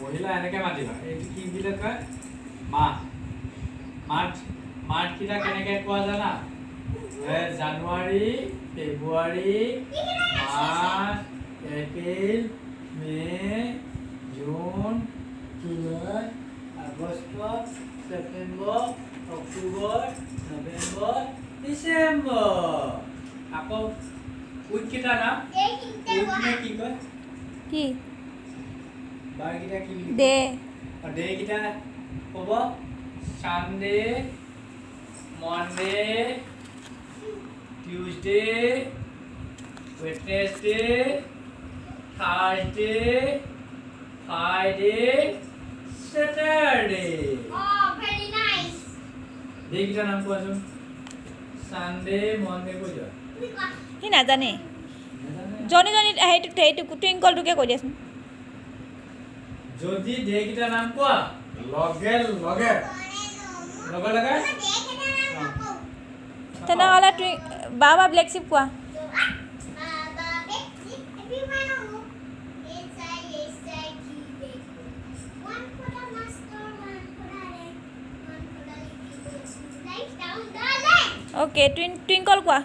মহিলা এনেকৈ মাতিবা এইটো কি বুলি কয় মাহ মাৰ্চ কিটা কেনেকৈ কোৱা জানা জানুৱাৰী ফেব্ৰুৱাৰী মাৰ্চ এপ্ৰিল মে জুন জুলাই আগষ্ট ছেপ্টেম্বৰ অক্টোবৰ নৱেম্বৰ ডিচেম্বৰ আকৌ উইককেইটা নাম উইককেইটা কি কয় কি বাৰকেইটা কি বুলি দে ডেকেইটা ক'ব Sunday Monday Tuesday Wednesday Thursday Friday Saturday very nice. ডেকেইটা নাম কোৱাচোন চানডে মনডে কৈ যোৱা সি নাজানে জনি সেইটো টুইংকলটোকে কৈ দিয়াচোন যদি ডেকেইটা নাম কোৱা লগে লগে তেনেহ'লে বাবা ব্লেক চিপ কোৱা অ'কে টুইংকল কোৱা